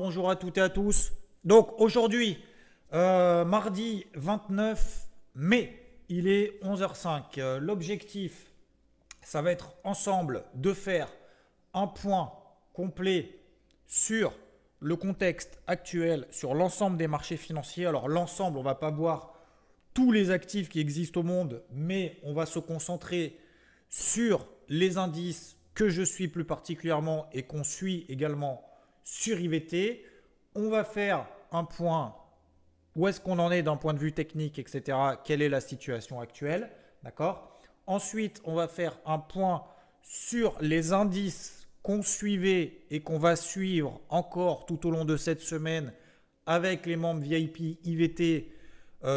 bonjour à toutes et à tous. Donc aujourd'hui, mardi 29 mai, il est 11h05. L'objectif, ça va être ensemble de faire un point complet sur le contexte actuel, sur l'ensemble des marchés financiers. Alors l'ensemble, on ne va pas voir tous les actifs qui existent au monde, mais on va se concentrer sur les indices que je suis plus particulièrement et qu'on suit également sur IVT. On va faire un point, où est-ce qu'on en est d'un point de vue technique, etc. Quelle est la situation actuelle, d'accord? Ensuite, on va faire un point sur les indices qu'on suivait et qu'on va suivre encore tout au long de cette semaine avec les membres VIP IVT,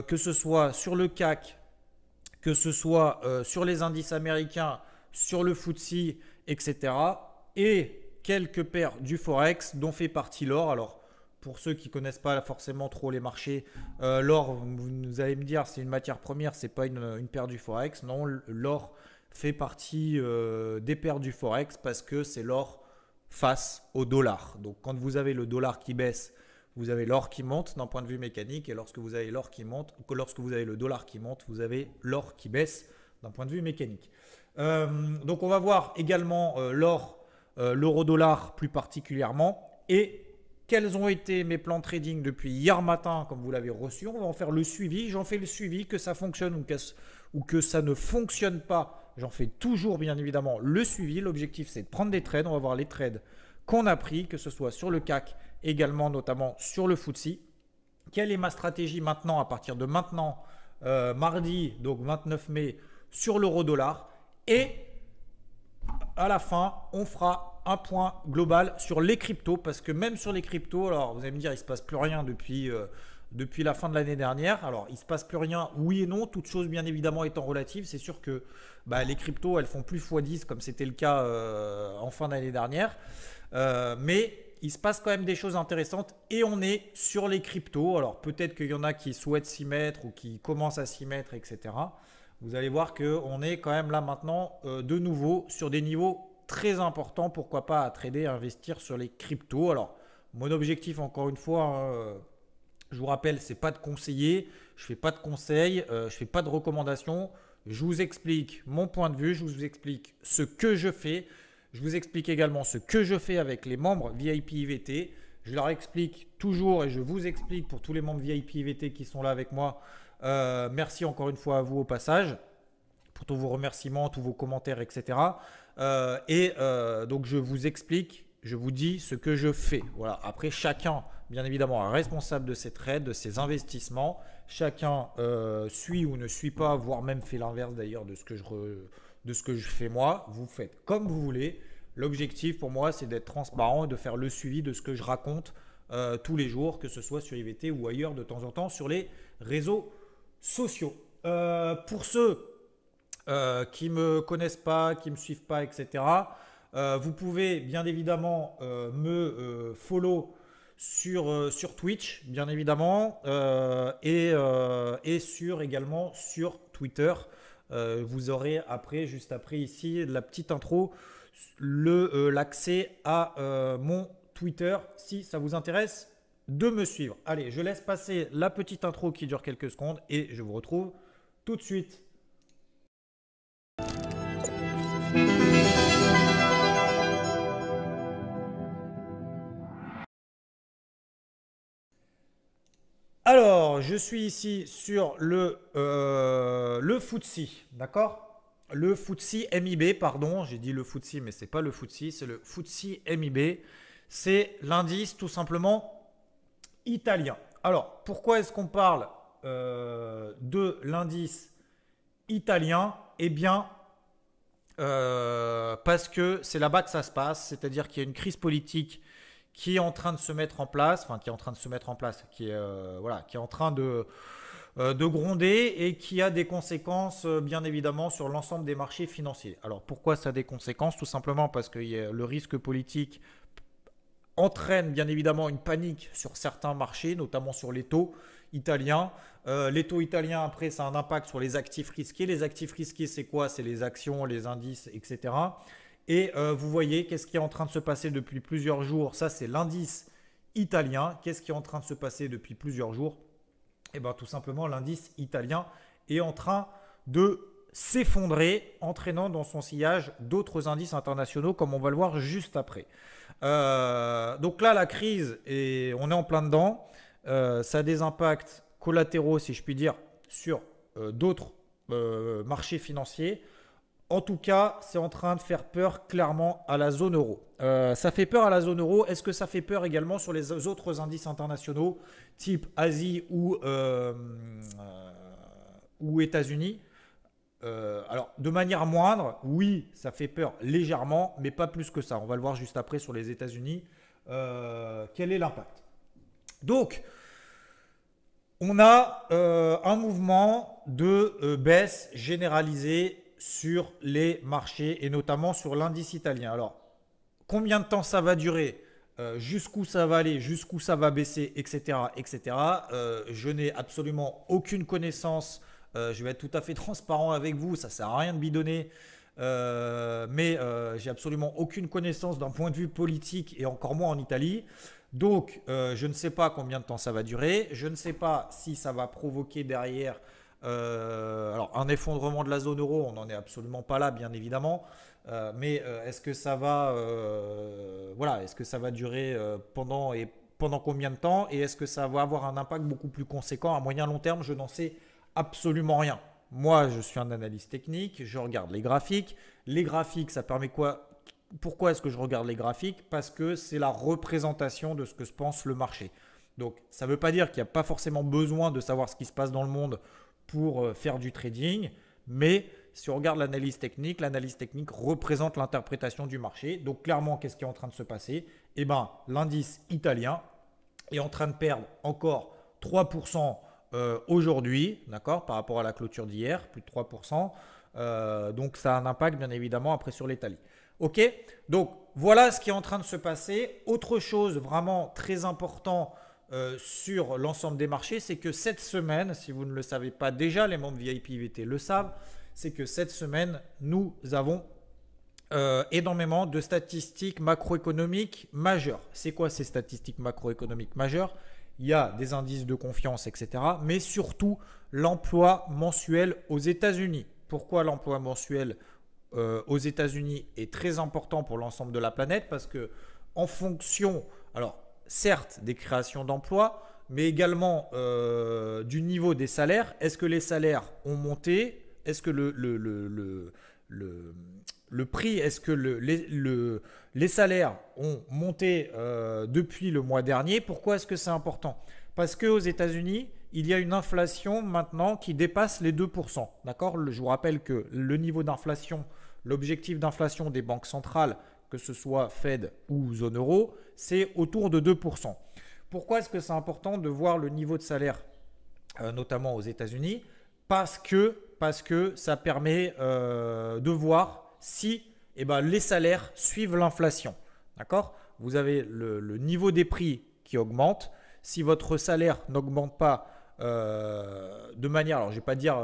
que ce soit sur le CAC, que ce soit sur les indices américains, sur le FTSE, etc. Et quelques paires du Forex dont fait partie l'or. Alors, pour ceux qui ne connaissent pas forcément trop les marchés, l'or, vous allez me dire, c'est une matière première, ce n'est pas une paire du Forex. Non, l'or fait partie des paires du Forex parce que c'est l'or face au dollar. Donc, quand vous avez le dollar qui baisse, vous avez l'or qui monte d'un point de vue mécanique, et lorsque vous avez l'or qui monte, lorsque vous avez le dollar qui monte, vous avez l'or qui baisse d'un point de vue mécanique. Donc on va voir également l'or, l'euro-dollar plus particulièrement, et quels ont été mes plans trading depuis hier matin, comme vous l'avez reçu. On va en faire le suivi. J'en fais le suivi, que ça fonctionne ou que ça ne fonctionne pas. J'en fais toujours bien évidemment le suivi. L'objectif, c'est de prendre des trades. On va voir les trades qu'on a pris, que ce soit sur le CAC, également notamment sur le FTSE. Quelle est ma stratégie maintenant, à partir de maintenant, mardi, donc 29 mai, sur l'euro-dollar. Et à la fin, on fera un point global sur les cryptos, parce que même sur les cryptos, alors vous allez me dire, il ne se passe plus rien depuis la fin de l'année dernière. Alors, il ne se passe plus rien, oui et non, toutes choses bien évidemment étant relatives. C'est sûr que les cryptos, elles font plus x10 comme c'était le cas en fin d'année dernière. Mais il se passe quand même des choses intéressantes et on est sur les cryptos. Alors, peut-être qu'il y en a qui souhaitent s'y mettre ou qui commencent à s'y mettre, etc. Vous allez voir qu'on est quand même là maintenant de nouveau sur des niveaux très importants. Pourquoi pas à trader, à investir sur les cryptos. Alors, mon objectif, encore une fois, je vous rappelle, c'est pas de conseiller. Je ne fais pas de conseils, je ne fais pas de recommandations. Je vous explique mon point de vue, je vous explique ce que je fais. Je vous explique également ce que je fais avec les membres VIP IVT. Je leur explique toujours et je vous explique pour tous les membres VIP IVT qui sont là avec moi. Merci encore une fois à vous au passage pour tous vos remerciements, tous vos commentaires, etc. Donc je vous explique, je vous dis ce que je fais. Voilà. Après, chacun, bien évidemment, est responsable de ses trades, de ses investissements. Chacun suit ou ne suit pas, voire même fait l'inverse d'ailleurs de ce que je fais moi. Vous faites comme vous voulez. L'objectif pour moi, c'est d'être transparent et de faire le suivi de ce que je raconte tous les jours, que ce soit sur IVT ou ailleurs de temps en temps sur les réseaux sociaux. Pour ceux qui ne me connaissent pas, qui ne me suivent pas, etc., vous pouvez bien évidemment me follow sur Twitch, bien évidemment, et également sur Twitter. Vous aurez juste après ici, la petite intro, l'accès à mon Twitter si ça vous intéresse de me suivre. Allez, je laisse passer la petite intro qui dure quelques secondes et je vous retrouve tout de suite. Alors, je suis ici sur le FTSE, d'accord? Le FTSE MIB, pardon, j'ai dit le FTSE, mais ce n'est pas le FTSE, c'est le FTSE MIB. C'est l'indice tout simplement italien. Alors, pourquoi est-ce qu'on parle de l'indice italien? Eh bien, parce que c'est là-bas que ça se passe, c'est-à-dire qu'il y a une crise politique qui est en train de se mettre en place, qui est en train de gronder et qui a des conséquences bien évidemment sur l'ensemble des marchés financiers. Alors pourquoi ça a des conséquences? Tout simplement parce que le risque politique entraîne bien évidemment une panique sur certains marchés, notamment sur les taux italiens. Les taux italiens, après, ça a un impact sur les actifs risqués. Les actifs risqués, c'est quoi? C'est les actions, les indices, etc. Et vous voyez, qu'est-ce qui est en train de se passer depuis plusieurs jours? Ça, c'est l'indice italien. Qu'est-ce qui est en train de se passer depuis plusieurs jours? Eh bien, tout simplement, l'indice italien est en train de s'effondrer, entraînant dans son sillage d'autres indices internationaux, comme on va le voir juste après. Donc là, la crise, et on est en plein dedans. Ça a des impacts collatéraux, si je puis dire, sur d'autres marchés financiers. En tout cas, c'est en train de faire peur clairement à la zone euro. Ça fait peur à la zone euro. Est-ce que ça fait peur également sur les autres indices internationaux, type Asie ou États-Unis? Alors, de manière moindre, oui, ça fait peur légèrement, mais pas plus que ça. On va le voir juste après sur les États-Unis. Quel est l'impact? Donc, on a un mouvement de baisse généralisée sur les marchés et notamment sur l'indice italien. Alors, combien de temps ça va durer, jusqu'où ça va aller, jusqu'où ça va baisser, etc. etc. Je n'ai absolument aucune connaissance. Je vais être tout à fait transparent avec vous, ça ne sert à rien de bidonner. Mais j'ai absolument aucune connaissance d'un point de vue politique et encore moins en Italie. Donc, je ne sais pas combien de temps ça va durer. Je ne sais pas si ça va provoquer derrière alors un effondrement de la zone euro. On n'en est absolument pas là, bien évidemment. Mais est-ce que ça va, voilà, est-ce que ça va durer pendant combien de temps? Et est-ce que ça va avoir un impact beaucoup plus conséquent à moyen long terme? Je n'en sais absolument rien. Moi, je suis un analyste technique, je regarde les graphiques. Les graphiques, ça permet quoi? Pourquoi est-ce que je regarde les graphiques? Parce que c'est la représentation de ce que se pense le marché. Donc, ça ne veut pas dire qu'il n'y a pas forcément besoin de savoir ce qui se passe dans le monde pour faire du trading, mais si on regarde l'analyse technique représente l'interprétation du marché. Donc, clairement, qu'est-ce qui est en train de se passer? Eh bien, l'indice italien est en train de perdre encore 3% aujourd'hui, d'accord, par rapport à la clôture d'hier, plus de 3%. Donc, ça a un impact, bien évidemment, après sur l'Italie. Ok, donc voilà ce qui est en train de se passer. Autre chose vraiment très important sur l'ensemble des marchés, c'est que cette semaine, si vous ne le savez pas déjà, les membres VIP IVT le savent, c'est que cette semaine, nous avons énormément de statistiques macroéconomiques majeures. C'est quoi ces statistiques macroéconomiques majeures? Il y a des indices de confiance, etc. Mais surtout, l'emploi mensuel aux États-Unis. Pourquoi l'emploi mensuel aux États-Unis est très important pour l'ensemble de la planète? Parce que en fonction, alors certes des créations d'emplois, mais également du niveau des salaires. Est-ce que les salaires ont monté? Est-ce que le prix, est-ce que les salaires ont monté depuis le mois dernier? Pourquoi est-ce que c'est important? Parce qu'aux États-Unis, il y a une inflation maintenant qui dépasse les 2%. D'accord? Je vous rappelle que le niveau d'inflation, l'objectif d'inflation des banques centrales, que ce soit Fed ou zone euro, c'est autour de 2%. Pourquoi est-ce que c'est important de voir le niveau de salaire, notamment aux États-Unis? Parce que ça permet de voir si les salaires suivent l'inflation. D'accord? Vous avez le niveau des prix qui augmente. Si votre salaire n'augmente pas de manière, alors je ne vais pas dire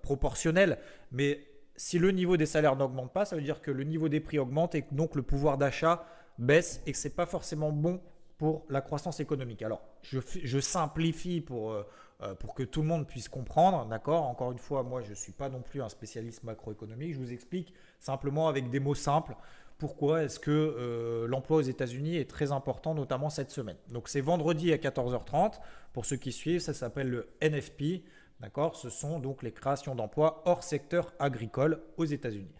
proportionnelle, mais si le niveau des salaires n'augmente pas, ça veut dire que le niveau des prix augmente et que donc le pouvoir d'achat baisse et que ce n'est pas forcément bon pour la croissance économique. Alors, je simplifie pour que tout le monde puisse comprendre, d'accord? Encore une fois, moi, je ne suis pas non plus un spécialiste macroéconomique. Je vous explique simplement avec des mots simples pourquoi est-ce que l'emploi aux États-Unis est très important, notamment cette semaine. Donc, c'est vendredi à 14h30. Pour ceux qui suivent, ça s'appelle le NFP. D'accord? Ce sont donc les créations d'emplois hors secteur agricole aux États-Unis.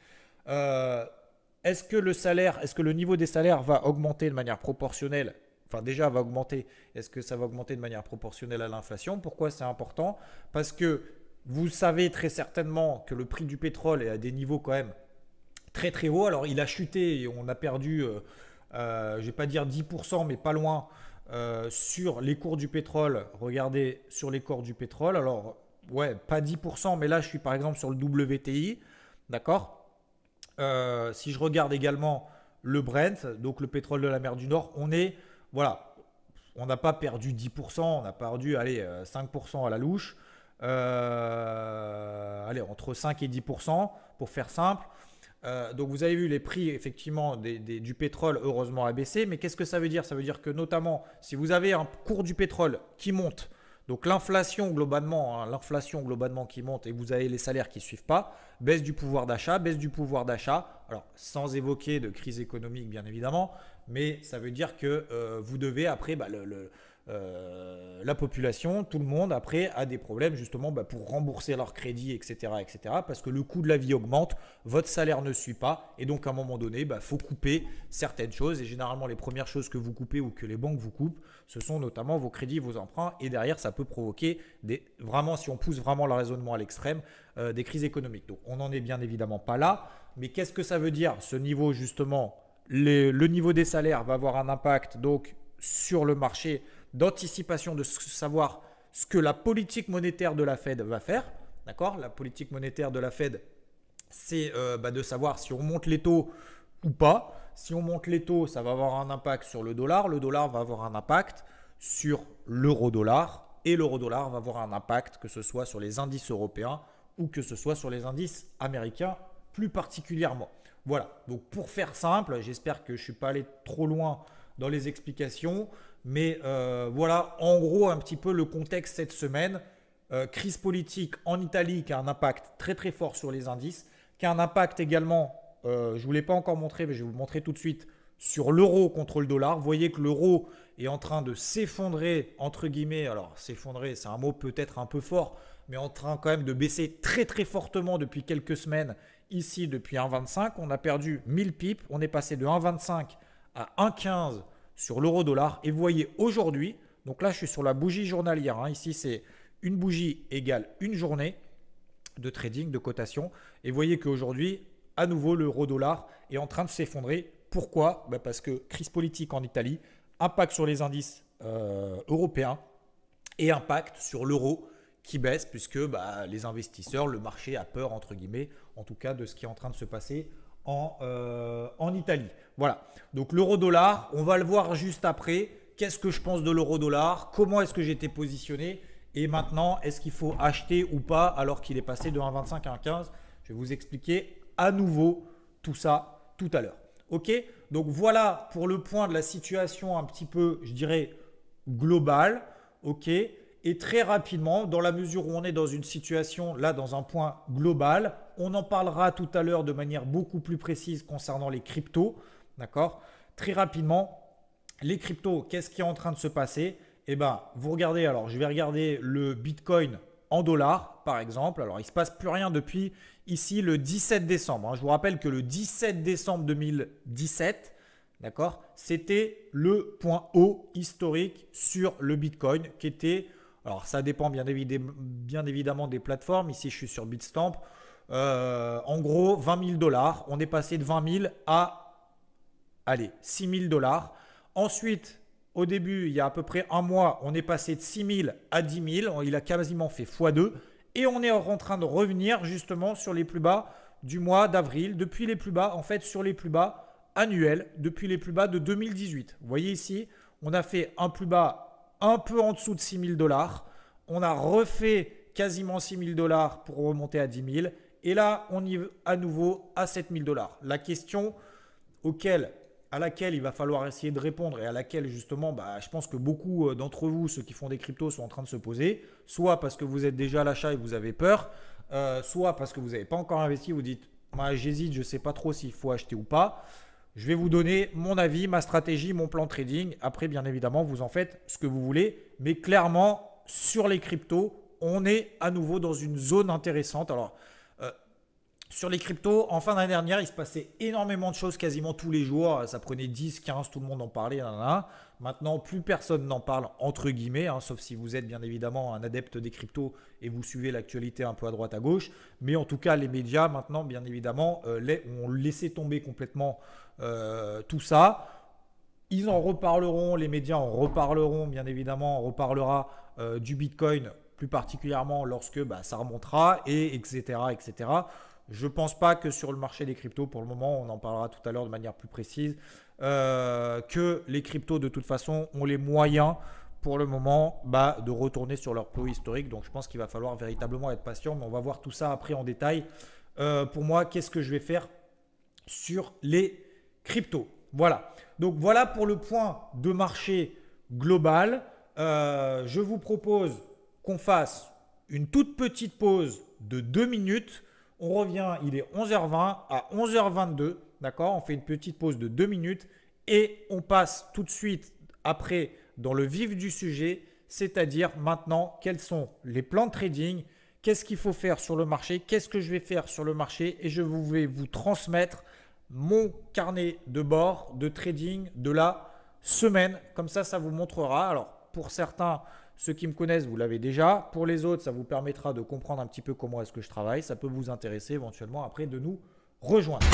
Est-ce que le niveau des salaires va augmenter de manière proportionnelle? Enfin, déjà va augmenter. Est-ce que ça va augmenter de manière proportionnelle à l'inflation? Pourquoi c'est important? Parce que vous savez très certainement que le prix du pétrole est à des niveaux quand même très très hauts. Alors, il a chuté et on a perdu, je ne vais pas dire 10%, mais pas loin sur les cours du pétrole. Regardez sur les cours du pétrole. Alors, ouais, pas 10%, mais là, je suis par exemple sur le WTI. D'accord? Si je regarde également le Brent, donc le pétrole de la mer du Nord, voilà, on n'a pas perdu 10%, on a perdu 5% à la louche. Allez, entre 5 et 10% pour faire simple. Donc vous avez vu les prix effectivement du pétrole heureusement a baissé, mais qu'est-ce que ça veut dire? Ça veut dire que notamment si vous avez un cours du pétrole qui monte, donc l'inflation globalement, l'inflation globalement qui monte et vous avez les salaires qui ne suivent pas, baisse du pouvoir d'achat, alors sans évoquer de crise économique bien évidemment, mais ça veut dire que vous devez après la population, tout le monde après a des problèmes justement pour rembourser leur crédit, etc., parce que le coût de la vie augmente, votre salaire ne suit pas et donc à un moment donné, faut couper certaines choses et généralement les premières choses que vous coupez ou que les banques vous coupent, ce sont notamment vos crédits, vos emprunts et derrière ça peut provoquer vraiment, si on pousse vraiment le raisonnement à l'extrême, des crises économiques. Donc on n'en est bien évidemment pas là, mais qu'est-ce que ça veut dire ce niveau justement? Le niveau des salaires va avoir un impact donc sur le marché d'anticipation de savoir ce que la politique monétaire de la Fed va faire. D'accord? La politique monétaire de la Fed, c'est de savoir si on monte les taux ou pas. Si on monte les taux, ça va avoir un impact sur le dollar. Le dollar va avoir un impact sur l'euro-dollar. Et l'euro-dollar va avoir un impact que ce soit sur les indices européens ou que ce soit sur les indices américains plus particulièrement. Voilà, donc pour faire simple, j'espère que je ne suis pas allé trop loin dans les explications, mais voilà en gros un petit peu le contexte cette semaine. Crise politique en Italie qui a un impact très très fort sur les indices, qui a un impact également, je ne vous l'ai pas encore montré, mais je vais vous le montrer tout de suite, sur l'euro contre le dollar. Vous voyez que l'euro est en train de s'effondrer, entre guillemets, alors s'effondrer c'est un mot peut-être un peu fort, mais en train quand même de baisser très très fortement depuis quelques semaines. Ici, depuis 1,25, on a perdu 1000 pips. On est passé de 1,25 à 1,15 sur l'euro-dollar. Et vous voyez aujourd'hui, donc là, je suis sur la bougie journalière. Ici, c'est une bougie égale une journée de trading, de cotation. Et vous voyez qu'aujourd'hui, à nouveau, l'euro-dollar est en train de s'effondrer. Pourquoi? Parce que crise politique en Italie, impact sur les indices européens et impact sur l'euro qui baisse puisque les investisseurs, le marché a peur entre guillemets, en tout cas de ce qui est en train de se passer en Italie. Voilà, donc l'euro-dollar, on va le voir juste après. Qu'est-ce que je pense de l'euro-dollar? Comment est-ce que j'étais positionné? Et maintenant, est-ce qu'il faut acheter ou pas alors qu'il est passé de 1,25 à 1,15? Je vais vous expliquer à nouveau tout ça tout à l'heure. Ok, donc voilà pour le point de la situation un petit peu, je dirais, globale. Ok. Et très rapidement, dans la mesure où on est dans une situation, là, dans un point global, on en parlera tout à l'heure de manière beaucoup plus précise concernant les cryptos. D'accord? Très rapidement, les cryptos, qu'est-ce qui est en train de se passer? Eh bien, vous regardez, alors je vais regarder le Bitcoin en dollars, par exemple. Alors, il ne se passe plus rien depuis ici le 17 décembre. Je vous rappelle que le 17 décembre 2017, d'accord, c'était le point haut historique sur le Bitcoin qui était... Alors, ça dépend bien évidemment des plateformes. Ici, je suis sur Bitstamp. En gros, 20 000 $. On est passé de 20 000 à, allez, 6 000 $. Ensuite, au début, il y a à peu près un mois, on est passé de 6 000 à 10 000. Il a quasiment fait x2. Et on est en train de revenir justement sur les plus bas du mois d'avril. Depuis les plus bas, en fait, sur les plus bas annuels, depuis les plus bas de 2018. Vous voyez ici, on a fait un plus bas un peu en dessous de 6 000 $. On a refait quasiment 6 000 $ pour remonter à 10 000. Et là, on y va à nouveau à 7 000 $. La question à laquelle il va falloir essayer de répondre et à laquelle justement, je pense que beaucoup d'entre vous, ceux qui font des cryptos, sont en train de se poser, soit parce que vous êtes déjà à l'achat et vous avez peur, soit parce que vous n'avez pas encore investi, vous dites j'hésite, je ne sais pas trop s'il faut acheter ou pas. Je vais vous donner mon avis, ma stratégie, mon plan de trading. Après, bien évidemment, vous en faites ce que vous voulez. Mais clairement, sur les cryptos, on est à nouveau dans une zone intéressante. Alors, sur les cryptos, en fin d'année dernière, il se passait énormément de choses quasiment tous les jours. Ça prenait 10, 15, tout le monde en parlait. Maintenant, plus personne n'en parle, entre guillemets, sauf si vous êtes bien évidemment un adepte des cryptos et vous suivez l'actualité un peu à droite, à gauche. Mais en tout cas, les médias, maintenant, bien évidemment, ont laissé tomber complètement tout ça. Ils en reparleront, les médias en reparleront, bien évidemment, on reparlera du Bitcoin, plus particulièrement lorsque ça remontera, et etc., etc. Je ne pense pas que sur le marché des cryptos, pour le moment, on en parlera tout à l'heure de manière plus précise, que les cryptos, de toute façon, ont les moyens pour le moment de retourner sur leur plus haut historique. Donc, je pense qu'il va falloir véritablement être patient, mais on va voir tout ça après en détail. Pour moi, qu'est-ce que je vais faire sur les cryptos. Voilà. Donc voilà pour le point de marché global. Je vous propose qu'on fasse une toute petite pause de 2 minutes. On revient, il est 11h20 à 11h22. D'accord? On fait une petite pause de 2 minutes et on passe tout de suite après dans le vif du sujet, c'est-à-dire maintenant quels sont les plans de trading, qu'est-ce qu'il faut faire sur le marché, qu'est-ce que je vais faire sur le marché et je vais vous transmettre mon carnet de bord de trading de la semaine. Comme ça vous montrera. Alors, pour certains, ceux qui me connaissent, vous l'avez déjà. Pour les autres, ça vous permettra de comprendre un petit peu comment est-ce que je travaille. Ça peut vous intéresser éventuellement après de nous rejoindre.